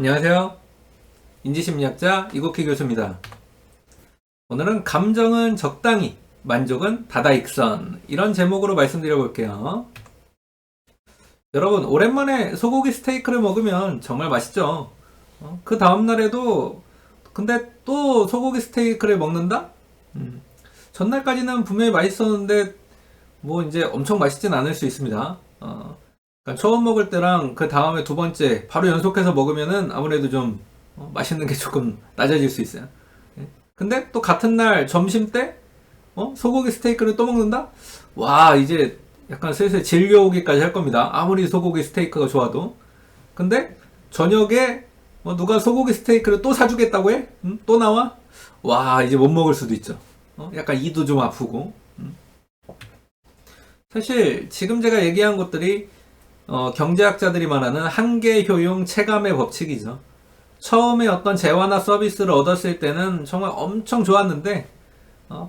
안녕하세요. 인지심리학자 이국희 교수입니다. 오늘은 감정은 적당히, 만족은 다다익선, 이런 제목으로 말씀드려 볼게요. 여러분, 오랜만에 소고기 스테이크를 먹으면 정말 맛있죠? 그 다음날에도 근데 또 소고기 스테이크를 먹는다? 전날까지는 분명히 맛있었는데 뭐 이제 엄청 맛있진 않을 수 있습니다. 그러니까 처음 먹을 때랑 그 다음에 두 번째 바로 연속해서 먹으면은 아무래도 좀 맛있는 게 조금 낮아질 수 있어요. 예. 근데 또 같은 날 점심 때 소고기 스테이크를 또 먹는다? 와, 이제 약간 슬슬 질려오기까지 할 겁니다. 아무리 소고기 스테이크가 좋아도. 근데 저녁에 누가 소고기 스테이크를 또 사주겠다고 해? 또 나와? 와, 이제 못 먹을 수도 있죠. 약간 이도 좀 아프고. 사실 지금 제가 얘기한 것들이 경제학자들이 말하는 한계 효용 체감의 법칙이죠. 처음에 어떤 재화나 서비스를 얻었을 때는 정말 엄청 좋았는데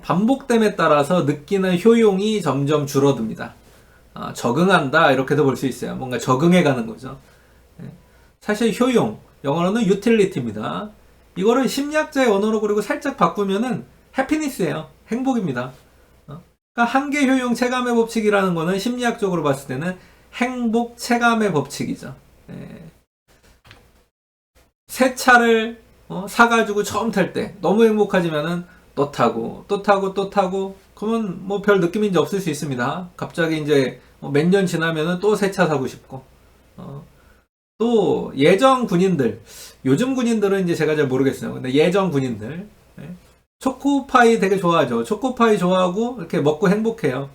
반복됨에 따라서 느끼는 효용이 점점 줄어듭니다. 적응한다 이렇게도 볼 수 있어요. 뭔가 적응해 가는 거죠. 예. 사실 효용, 영어로는 utility입니다. 이거를 심리학자의 언어로 그리고 살짝 바꾸면은 해피니스예요. 행복입니다. 그러니까 한계 효용 체감의 법칙이라는 거는 심리학적으로 봤을 때는 행복 체감의 법칙이죠. 예. 새 차를 사가지고 처음 탈 때 너무 행복하지만은 또 타고 또 타고 또 타고 그러면 뭐 별 느낌이 이제 없을 수 있습니다. 갑자기 이제 몇 년 지나면은 또 새 차 사고 싶고 또 예전 군인들, 요즘 군인들은 이제 제가 잘 모르겠어요. 근데 예전 군인들 초코파이 되게 좋아하죠. 초코파이 좋아하고 이렇게 먹고 행복해요.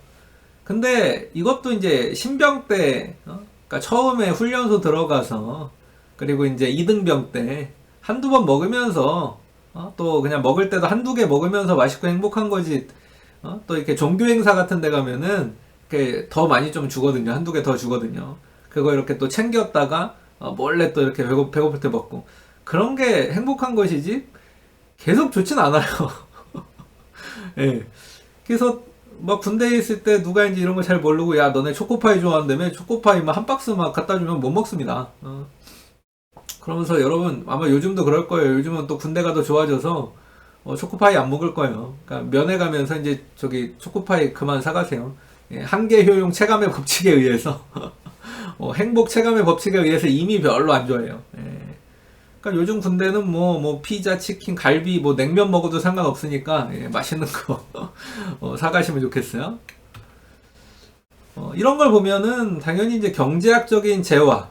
근데 이것도 이제 신병 때, 그러니까 처음에 훈련소 들어가서 그리고 이제 이등병 때 한두 번 먹으면서 또 그냥 먹을 때도 한두 개 먹으면서 맛있고 행복한 거지. 또 이렇게 종교 행사 같은 데 가면은 이렇게 더 많이 좀 주거든요. 한두 개 더 주거든요. 그거 이렇게 또 챙겼다가 몰래 또 이렇게 배고플 때 먹고 그런 게 행복한 것이지 계속 좋진 않아요. 예. 그래서 막 군대에 있을 때 누가 이제 이런 거 잘 모르고 야 너네 초코파이 좋아한다며 초코파이 막 한 박스 막 갖다 주면 못 먹습니다. 그러면서 여러분 아마 요즘도 그럴 거예요. 요즘은 또 군대가 더 좋아져서 초코파이 안 먹을 거예요. 그러니까 면회 가면서 이제 저기 초코파이 그만 사가세요. 예, 한계 효용 체감의 법칙에 의해서 행복 체감의 법칙에 의해서 이미 별로 안 좋아해요. 예. 그러니까 요즘 군대는 뭐 피자, 치킨, 갈비, 뭐 냉면 먹어도 상관없으니까 예, 맛있는 거 사가시면 좋겠어요. 이런 걸 보면은 당연히 이제 경제학적인 재화,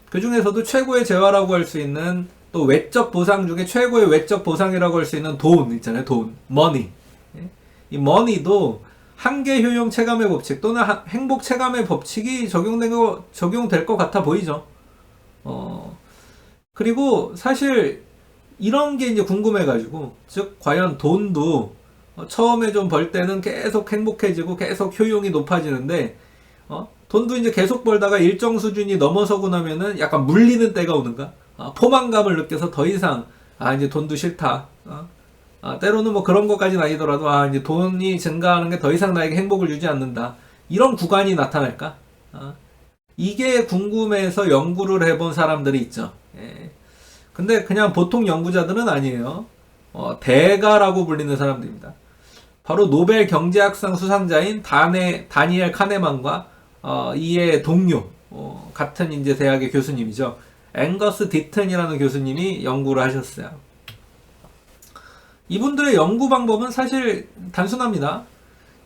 그 중에서도 최고의 재화라고 할 수 있는 또 외적 보상 중에 최고의 외적 보상이라고 할 수 있는 돈 있잖아요. 돈, 머니. 예? 이 머니도 한계 효용 체감의 법칙 또는 행복 체감의 법칙이 적용될 것 같아 보이죠. 그리고 사실 이런 게 이제 궁금해가지고, 즉, 과연 돈도 처음에 좀 벌 때는 계속 행복해지고 계속 효용이 높아지는데, 돈도 이제 계속 벌다가 일정 수준이 넘어서고 나면은 약간 물리는 때가 오는가? 포만감을 느껴서 더 이상, 이제 돈도 싫다. 때로는 뭐 그런 것까지는 아니더라도, 이제 돈이 증가하는 게 더 이상 나에게 행복을 주지 않는다. 이런 구간이 나타날까? 이게 궁금해서 연구를 해본 사람들이 있죠. 예. 근데 그냥 보통 연구자들은 아니에요. 대가라고 불리는 사람들입니다. 바로 노벨 경제학상 수상자인 다니엘 카네만과 이의 동료 같은 이제 대학의 교수님이죠. 앵거스 디튼이라는 교수님이 연구를 하셨어요. 이분들의 연구 방법은 사실 단순합니다.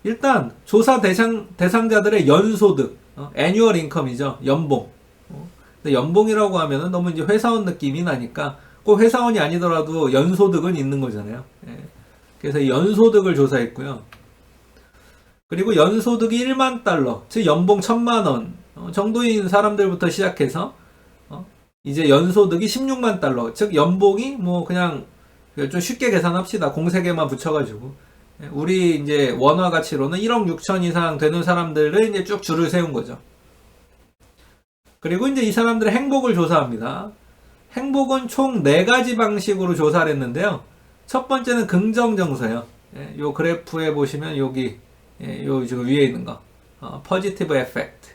일단 조사 대상자들의 연소득, 애뉴얼 인컴이죠. 연봉. 근데 연봉이라고 하면은 너무 이제 회사원 느낌이 나니까 꼭 회사원이 아니더라도 연소득은 있는 거잖아요. 예. 그래서 이 연소득을 조사했고요. 그리고 연소득이 1만 달러, 즉 연봉 1000만 원 정도인 사람들부터 시작해서 이제 연소득이 16만 달러, 즉 연봉이 뭐 그냥 좀 쉽게 계산합시다. 공세개만 붙여가지고 우리 이제 원화 가치로는 1억 6천 이상 되는 사람들을 이제 쭉 줄을 세운 거죠. 그리고 이제 이 사람들의 행복을 조사합니다. 행복은 총 4가지 방식으로 조사를 했는데요. 첫 번째는 긍정정서예요. 요 그래프에 보시면 여기 요 지금 위에 있는 거 positive effect.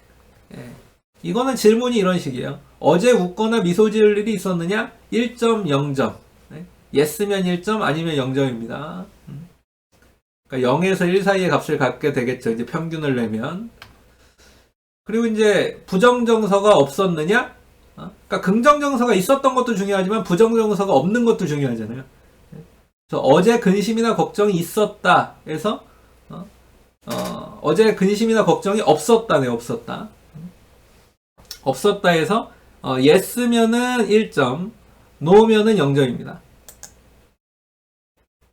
이거는 질문이 이런 식이에요. 어제 웃거나 미소 지을 일이 있었느냐? 1점, 0점. 네? yes면 1점, 아니면 0점입니다. 그러니까 0에서 1 사이의 값을 갖게 되겠죠. 이제 평균을 내면. 그리고 이제 부정정서가 없었느냐? 그러니까 긍정정서가 있었던 것도 중요하지만 부정정서가 없는 것도 중요하잖아요. 그래서 어제 근심이나 걱정이 있었다 해서 어제 근심이나 걱정이 없었다네. 없었다. 없었다 해서 yes면은 1점, no면은 0점입니다.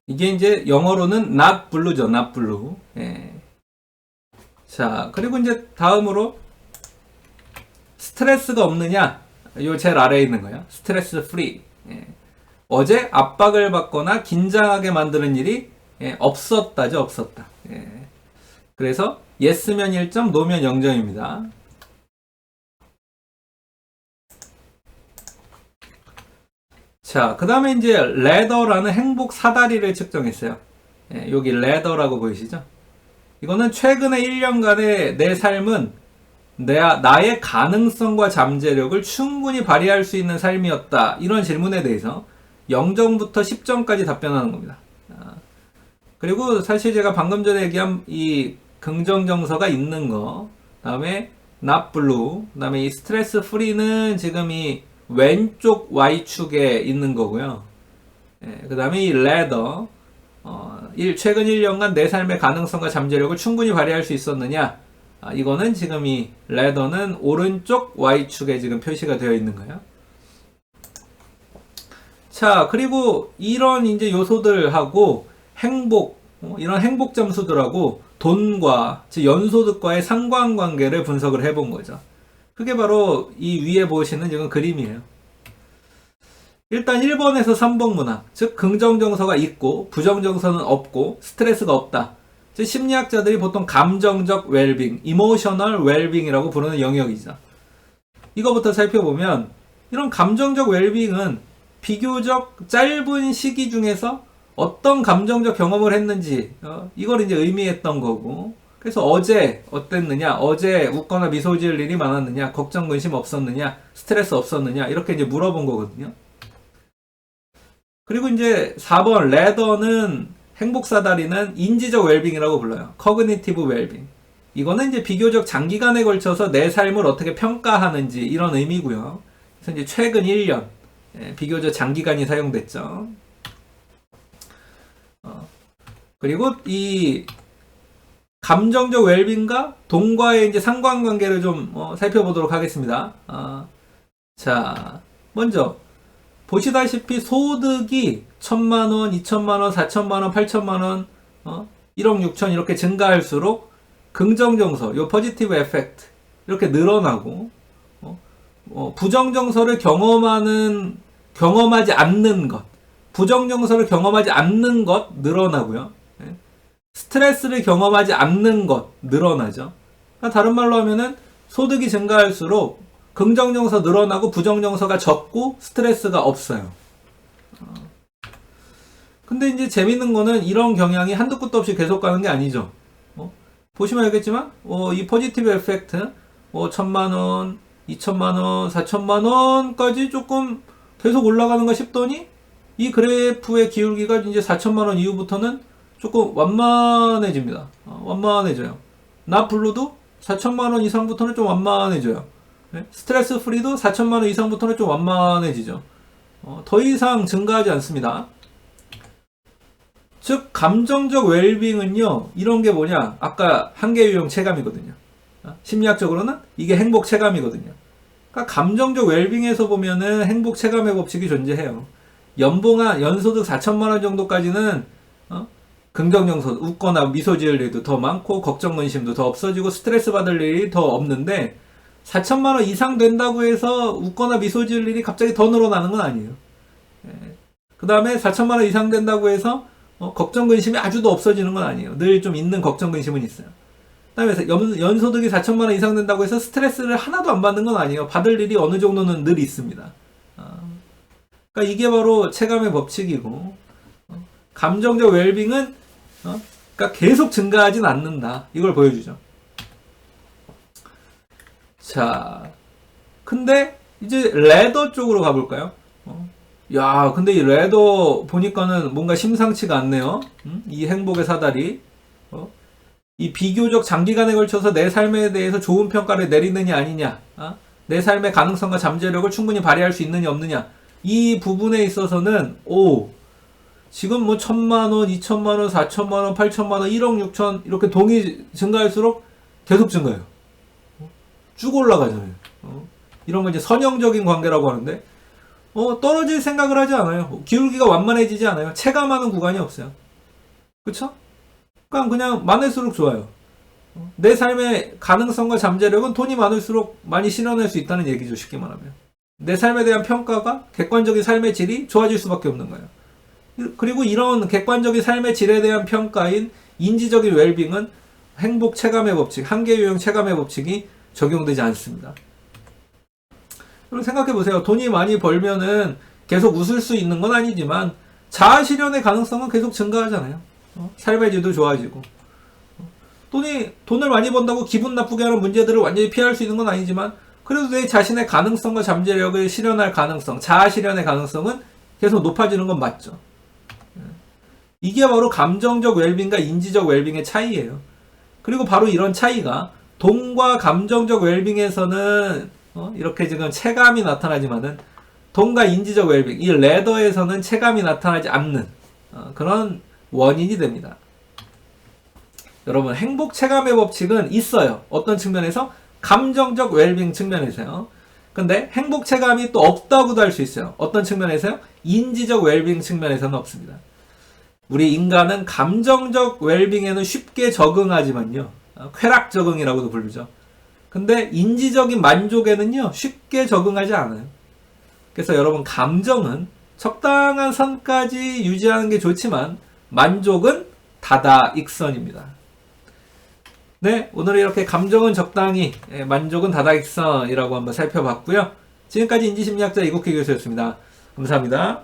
이게 이제 영어로는 not blue죠. not blue. 예. 자, 그리고 이제 다음으로 스트레스가 없느냐? 요 제일 아래에 있는 거예요. 스트레스 free. 예. 어제 압박을 받거나 긴장하게 만드는 일이 없었다죠. 없었다. 예. 그래서 yes면 1점, no면 0점입니다. 자, 그 다음에 이제 ladder라는 행복 사다리를 측정했어요. 예, 여기 ladder라고 보이시죠? 이거는 최근의 1년간의 내 삶은 나의 가능성과 잠재력을 충분히 발휘할 수 있는 삶이었다. 이런 질문에 대해서 0점부터 10점까지 답변하는 겁니다. 그리고 사실 제가 방금 전에 얘기한 이 긍정정서가 있는 거, 다음에 not blue, 다음에 이 스트레스 free는 지금 이 왼쪽 Y축에 있는 거고요. 그 다음에 이 ladder, 최근 1년간 내 삶의 가능성과 잠재력을 충분히 발휘할 수 있었느냐? 이거는 지금 이 ladder는 오른쪽 Y축에 지금 표시가 되어 있는 거예요. 자, 그리고 이런 이제 요소들하고 행복, 이런 행복 점수들하고 돈과, 즉 연소득과의 상관관계를 분석을 해본 거죠. 그게 바로 이 위에 보시는 지금 그림이에요. 일단 1번에서 3번 문항, 즉 긍정정서가 있고 부정정서는 없고 스트레스가 없다. 즉 심리학자들이 보통 감정적 웰빙, 이모셔널 웰빙이라고 부르는 영역이죠. 이거부터 살펴보면 이런 감정적 웰빙은 비교적 짧은 시기 중에서 어떤 감정적 경험을 했는지 이걸 이제 의미했던 거고, 그래서 어제 어땠느냐, 어제 웃거나 미소 지을 일이 많았느냐, 걱정 근심 없었느냐, 스트레스 없었느냐, 이렇게 이제 물어본 거거든요. 그리고 이제 4번 ladder는 행복 사다리는 인지적 웰빙이라고 불러요. cognitive 웰빙. 이거는 이제 비교적 장기간에 걸쳐서 내 삶을 어떻게 평가하는지 이런 의미고요. 그래서 이제 최근 1년 비교적 장기간이 사용됐죠. 그리고 이 감정적 웰빙과 돈과의 이제 상관관계를 좀 살펴보도록 하겠습니다. 자, 먼저 보시다시피 소득이 1,000만원, 2,000만원, 4,000만원, 8,000만원, 1억 6천 이렇게 증가할수록 긍정정서, 요 포지티브 에펙트 이렇게 늘어나고, 부정정서를 경험하지 않는 것, 부정정서를 경험하지 않는 것 늘어나고요. 스트레스를 경험하지 않는 것 늘어나죠. 그러니까 다른 말로 하면은 소득이 증가할수록 긍정정서 늘어나고 부정정서가 적고 스트레스가 없어요. 근데 이제 재밌는 거는 이런 경향이 한두 끝도 없이 계속 가는 게 아니죠. 보시면 알겠지만 이 포지티브 에펙트 1,000만원, 2,000만원, 4,000만원까지 조금 계속 올라가는가 싶더니 이 그래프의 기울기가 이제 4,000만원 이후부터는 조금 완만해집니다. 완만해져요. not blue도 4,000만원 이상부터는 좀 완만해져요. 스트레스 프리도 4,000만원 이상부터는 좀 완만해지죠. 더 이상 증가하지 않습니다. 즉 감정적 웰빙은요, 이런 게 뭐냐, 아까 한계 유형 체감이거든요. 심리학적으로는 이게 행복 체감이거든요. 그러니까 감정적 웰빙에서 보면은 행복 체감의 법칙이 존재해요. 연소득 4,000만원 정도까지는 긍정정서, 웃거나 미소 지을 일도 더 많고 걱정 근심도 더 없어지고 스트레스 받을 일이 더 없는데 4,000만원 이상 된다고 해서 웃거나 미소 지을 일이 갑자기 더 늘어나는 건 아니에요. 그 다음에 4,000만원 이상 된다고 해서 걱정 근심이 아주 더 없어지는 건 아니에요. 늘 좀 있는 걱정 근심은 있어요. 그 다음에 연소득이 4,000만원 이상 된다고 해서 스트레스를 하나도 안 받는 건 아니에요. 받을 일이 어느 정도는 늘 있습니다. 그러니까 이게 바로 체감의 법칙이고, 감정적 웰빙은 그러니까 계속 증가하진 않는다. 이걸 보여주죠. 자, 근데 이제 레더 쪽으로 가볼까요? 야, 근데 이 레더 보니까는 뭔가 심상치가 않네요. 이 행복의 사다리. 이 비교적 장기간에 걸쳐서 내 삶에 대해서 좋은 평가를 내리느냐 아니냐, 내 삶의 가능성과 잠재력을 충분히 발휘할 수 있느냐 없느냐, 이 부분에 있어서는 지금 뭐 1,000만원, 2,000만원, 4,000만원, 8,000만원, 1억 6천 이렇게 동이 증가할수록 계속 증가해요. 쭉 올라가잖아요. 이런 거 이제 선형적인 관계라고 하는데, 떨어질 생각을 하지 않아요. 기울기가 완만해지지 않아요. 체감하는 구간이 없어요. 그쵸? 그냥 많을수록 좋아요. 내 삶의 가능성과 잠재력은 돈이 많을수록 많이 실현할 수 있다는 얘기죠. 쉽게 말하면. 내 삶에 대한 평가가, 객관적인 삶의 질이 좋아질 수밖에 없는 거예요. 그리고 이런 객관적인 삶의 질에 대한 평가인 인지적인 웰빙은 행복 체감의 법칙, 한계 유형 체감의 법칙이 적용되지 않습니다. 그럼 생각해 보세요. 돈이 많이 벌면은 계속 웃을 수 있는 건 아니지만 자아 실현의 가능성은 계속 증가하잖아요. 삶의 질도 좋아지고. 돈을 많이 번다고 기분 나쁘게 하는 문제들을 완전히 피할 수 있는 건 아니지만 그래도 내 자신의 가능성과 잠재력을 실현할 가능성, 자아 실현의 가능성은 계속 높아지는 건 맞죠. 이게 바로 감정적 웰빙과 인지적 웰빙의 차이예요. 그리고 바로 이런 차이가 돈과 감정적 웰빙에서는 이렇게 지금 체감이 나타나지만은 돈과 인지적 웰빙, 이 레더에서는 체감이 나타나지 않는 그런 원인이 됩니다. 여러분, 행복 체감의 법칙은 있어요. 어떤 측면에서? 감정적 웰빙 측면에서요. 근데 행복 체감이 또 없다고도 할 수 있어요. 어떤 측면에서요? 인지적 웰빙 측면에서는 없습니다. 우리 인간은 감정적 웰빙에는 쉽게 적응하지만요. 쾌락 적응이라고도 부르죠. 근데 인지적인 만족에는요, 쉽게 적응하지 않아요. 그래서 여러분, 감정은 적당한 선까지 유지하는 게 좋지만 만족은 다다익선입니다. 네, 오늘 이렇게 감정은 적당히, 만족은 다다익선이라고 한번 살펴봤고요. 지금까지 인지심리학자 이국희 교수였습니다. 감사합니다.